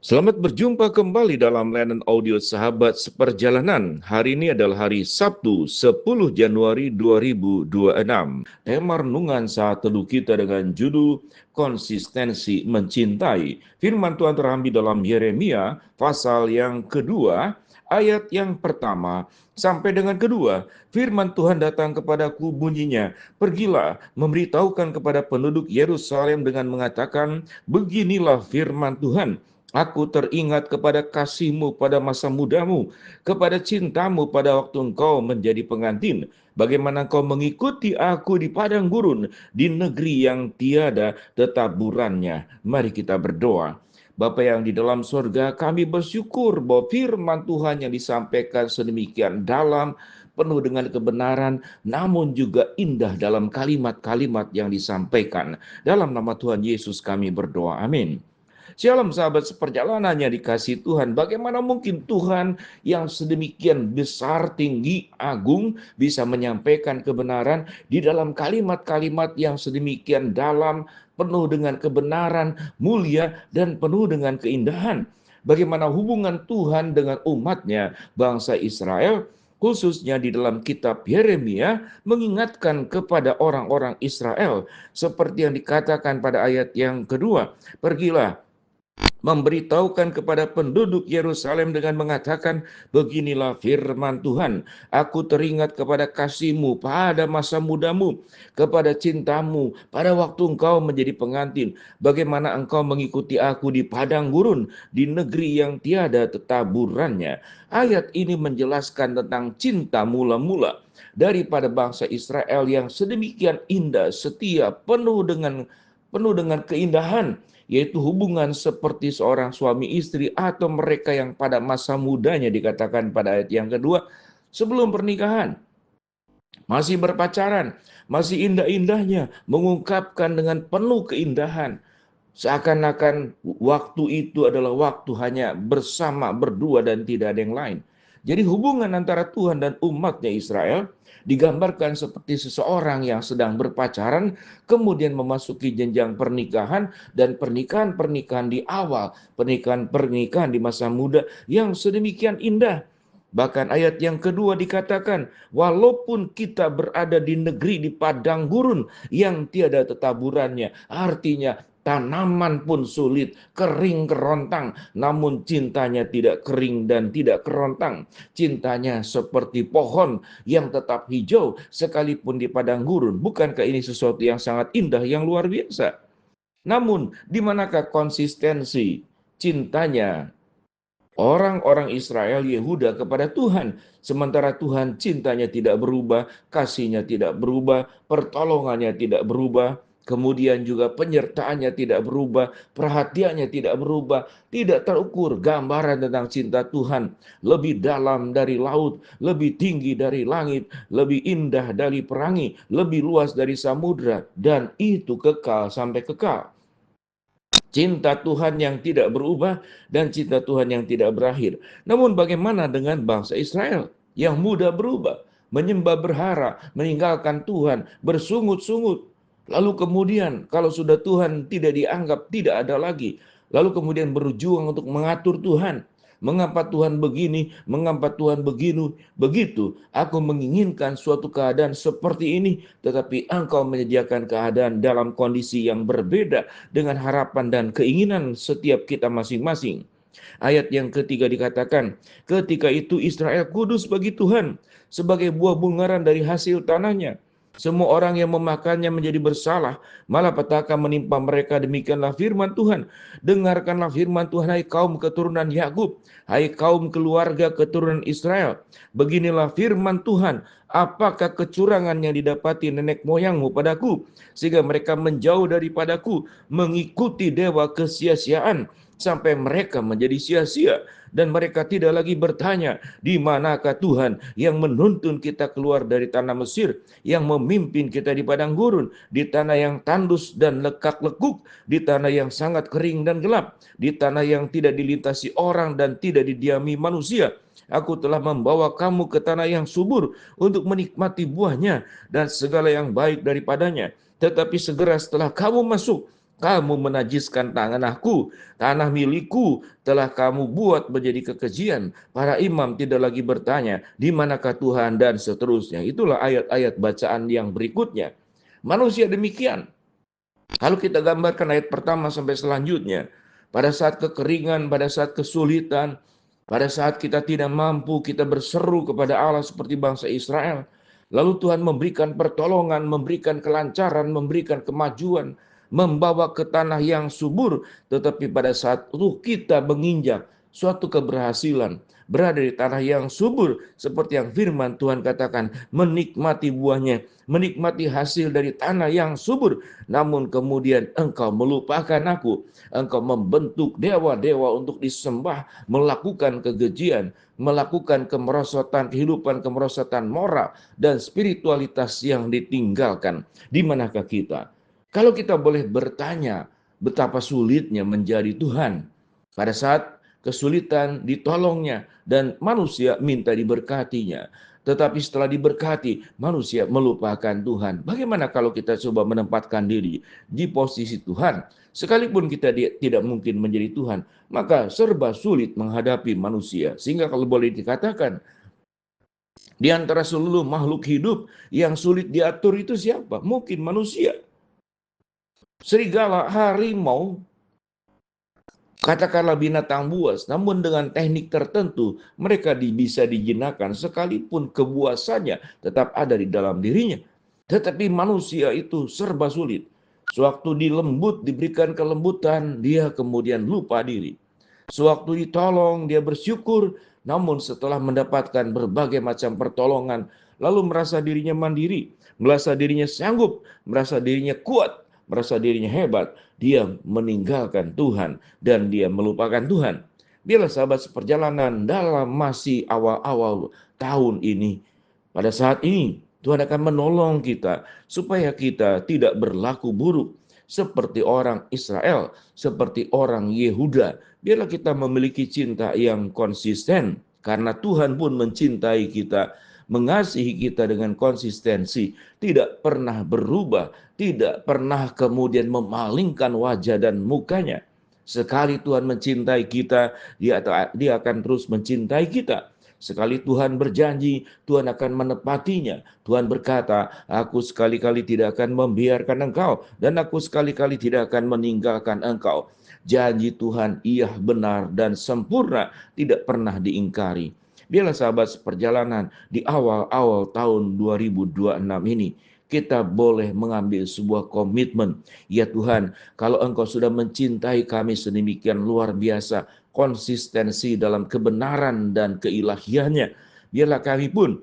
Selamat berjumpa kembali dalam layanan audio Sahabat Seperjalanan. Hari ini adalah hari Sabtu, 10 Januari 2026. Tema renungan saat teduh kita dengan judul Konsistensi Mencintai. Firman Tuhan terambil dalam Yeremia, pasal yang kedua, ayat yang pertama sampai dengan kedua. Firman Tuhan datang kepadaku bunyinya, pergilah memberitahukan kepada penduduk Yerusalem dengan mengatakan, beginilah firman Tuhan. Aku teringat kepada kasihmu pada masa mudamu, kepada cintamu pada waktu engkau menjadi pengantin. Bagaimana engkau mengikuti aku di padang gurun, di negeri yang tiada tetaburannya. Mari kita berdoa. Bapa yang di dalam surga, kami bersyukur bahwa firman Tuhan yang disampaikan sedemikian dalam, penuh dengan kebenaran, namun juga indah dalam kalimat-kalimat yang disampaikan. Dalam nama Tuhan Yesus kami berdoa. Amin. Shalom sahabat seperjalanan yang dikasihi Tuhan. Bagaimana mungkin Tuhan yang sedemikian besar, tinggi, agung bisa menyampaikan kebenaran di dalam kalimat-kalimat yang sedemikian dalam, penuh dengan kebenaran, mulia, dan penuh dengan keindahan. Bagaimana hubungan Tuhan dengan umatnya, bangsa Israel, khususnya di dalam kitab Yeremia, mengingatkan kepada orang-orang Israel, seperti yang dikatakan pada ayat yang kedua, pergilah memberitahukan kepada penduduk Yerusalem dengan mengatakan, beginilah firman Tuhan, aku teringat kepada kasihmu pada masa mudamu, kepada cintamu pada waktu engkau menjadi pengantin, bagaimana engkau mengikuti aku di padang gurun, di negeri yang tiada tetaburannya. Ayat ini menjelaskan tentang cinta mula-mula daripada bangsa Israel yang sedemikian indah, setia, penuh dengan keindahan, yaitu hubungan seperti seorang suami istri atau mereka yang pada masa mudanya dikatakan pada ayat yang kedua, sebelum pernikahan, masih berpacaran, masih indah-indahnya, mengungkapkan dengan penuh keindahan. Seakan-akan waktu itu adalah waktu hanya bersama berdua dan tidak ada yang lain. Jadi hubungan antara Tuhan dan umatnya Israel digambarkan seperti seseorang yang sedang berpacaran, kemudian memasuki jenjang pernikahan, dan pernikahan-pernikahan di awal, pernikahan-pernikahan di masa muda yang sedemikian indah. Bahkan ayat yang kedua dikatakan, walaupun kita berada di negeri di padang gurun yang tiada tetaburannya, artinya tanaman pun sulit, kering kerontang, namun cintanya tidak kering dan tidak kerontang. Cintanya seperti pohon yang tetap hijau sekalipun di padang gurun. Bukankah ini sesuatu yang sangat indah, yang luar biasa? Namun, di manakah konsistensi cintanya orang-orang Israel Yehuda kepada Tuhan, sementara Tuhan cintanya tidak berubah, kasihnya tidak berubah, pertolongannya tidak berubah, kemudian juga penyertaannya tidak berubah, perhatiannya tidak berubah, tidak terukur. Gambaran tentang cinta Tuhan lebih dalam dari laut, lebih tinggi dari langit, lebih indah dari pelangi, lebih luas dari samudra, dan itu kekal sampai kekal. Cinta Tuhan yang tidak berubah dan cinta Tuhan yang tidak berakhir. Namun bagaimana dengan bangsa Israel yang mudah berubah, menyembah berhala, meninggalkan Tuhan, bersungut-sungut. Lalu kemudian kalau sudah Tuhan tidak dianggap, tidak ada lagi. Lalu kemudian berjuang untuk mengatur Tuhan. Mengapa Tuhan begini? Mengapa Tuhan begitu? Aku menginginkan suatu keadaan seperti ini, tetapi Engkau menyediakan keadaan dalam kondisi yang berbeda dengan harapan dan keinginan setiap kita masing-masing. Ayat yang ketiga dikatakan, ketika itu Israel kudus bagi Tuhan, sebagai buah bungaran dari hasil tanahnya. Semua orang yang memakannya menjadi bersalah, malapetaka menimpa mereka. Demikianlah firman Tuhan. Dengarkanlah firman Tuhan, hai kaum keturunan Yakub, hai kaum keluarga keturunan Israel. Beginilah firman Tuhan, apakah kecurangan yang didapati nenek moyangmu padaku, sehingga mereka menjauh daripadaku, mengikuti dewa kesia-siaan, sampai mereka menjadi sia-sia, dan mereka tidak lagi bertanya, di manakah Tuhan yang menuntun kita keluar dari tanah Mesir, yang memimpin kita di padang gurun, di tanah yang tandus dan lekak-lekuk, di tanah yang sangat kering dan gelap, di tanah yang tidak dilintasi orang dan tidak didiami manusia. Aku telah membawa kamu ke tanah yang subur untuk menikmati buahnya dan segala yang baik daripadanya. Tetapi segera setelah kamu masuk, Kamu menajiskan tanahku, tanah milikku telah kamu buat menjadi kekejian. Para imam tidak lagi bertanya, di manakah Tuhan, dan seterusnya. Itulah ayat-ayat bacaan yang berikutnya. Manusia demikian. Kalau kita gambarkan ayat pertama sampai selanjutnya, pada saat kekeringan, pada saat kesulitan, pada saat kita tidak mampu, kita berseru kepada Allah seperti bangsa Israel. Lalu Tuhan memberikan pertolongan, memberikan kelancaran, memberikan kemajuan, membawa ke tanah yang subur. Tetapi pada saat itu kita menginjak suatu keberhasilan, berada di tanah yang subur, seperti yang firman Tuhan katakan, menikmati buahnya, menikmati hasil dari tanah yang subur. Namun kemudian engkau melupakan aku, engkau membentuk dewa-dewa untuk disembah, melakukan kekejian, melakukan kemerosotan, kehidupan kemerosotan moral dan spiritualitas yang ditinggalkan. Di manakah kita? Kalau kita boleh bertanya betapa sulitnya menjadi Tuhan, pada saat kesulitan ditolongnya dan manusia minta diberkatinya. Tetapi setelah diberkati, manusia melupakan Tuhan. Bagaimana kalau kita coba menempatkan diri di posisi Tuhan? Sekalipun kita tidak mungkin menjadi Tuhan, maka serba sulit menghadapi manusia. Sehingga kalau boleh dikatakan, di antara seluruh makhluk hidup yang sulit diatur itu siapa? Mungkin manusia. Serigala, harimau, katakanlah binatang buas, namun dengan teknik tertentu mereka bisa dijinakan sekalipun kebuasannya tetap ada di dalam dirinya. Tetapi manusia itu serba sulit. Sewaktu dilembut, diberikan kelembutan, dia kemudian lupa diri. Sewaktu ditolong, dia bersyukur, namun setelah mendapatkan berbagai macam pertolongan, lalu merasa dirinya mandiri, merasa dirinya sanggup, merasa dirinya kuat, merasa dirinya hebat, dia meninggalkan Tuhan dan dia melupakan Tuhan. Biarlah sahabat seperjalanan dalam masih awal-awal tahun ini, pada saat ini Tuhan akan menolong kita supaya kita tidak berlaku buruk seperti orang Israel, seperti orang Yehuda. Biarlah kita memiliki cinta yang konsisten karena Tuhan pun mencintai kita, mengasihi kita dengan konsistensi, tidak pernah berubah, tidak pernah kemudian memalingkan wajah dan mukanya. Sekali Tuhan mencintai kita, dia akan terus mencintai kita. Sekali Tuhan berjanji, Tuhan akan menepatinya. Tuhan berkata, aku sekali-kali tidak akan membiarkan engkau, dan aku sekali-kali tidak akan meninggalkan engkau. Janji Tuhan ia benar dan sempurna, tidak pernah diingkari. Biarlah sahabat seperjalanan di awal-awal tahun 2026 ini, kita boleh mengambil sebuah komitmen. Ya Tuhan, kalau Engkau sudah mencintai kami sedemikian luar biasa, konsistensi dalam kebenaran dan keilahiannya, biarlah kami pun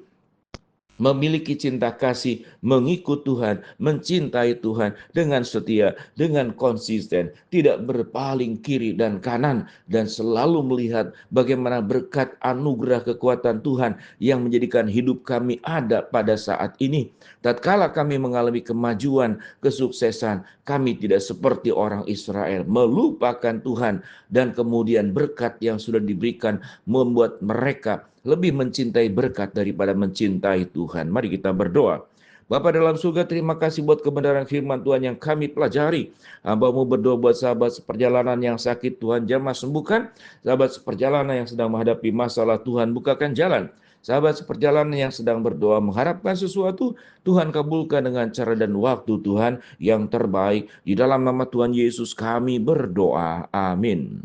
memiliki cinta kasih, mengikut Tuhan, mencintai Tuhan dengan setia, dengan konsisten, tidak berpaling kiri dan kanan, dan selalu melihat bagaimana berkat anugerah kekuatan Tuhan yang menjadikan hidup kami ada pada saat ini. Tatkala kami mengalami kemajuan, kesuksesan, kami tidak seperti orang Israel, melupakan Tuhan, dan kemudian berkat yang sudah diberikan membuat mereka lebih mencintai berkat daripada mencintai Tuhan. Mari kita berdoa. Bapa dalam surga, terima kasih buat kebenaran firman Tuhan yang kami pelajari. Hamba-Mu berdoa buat sahabat seperjalanan yang sakit, Tuhan jamah sembuhkan. Sahabat seperjalanan yang sedang menghadapi masalah, Tuhan bukakan jalan. Sahabat seperjalanan yang sedang berdoa mengharapkan sesuatu, Tuhan kabulkan dengan cara dan waktu Tuhan yang terbaik. Di dalam nama Tuhan Yesus kami berdoa. Amin.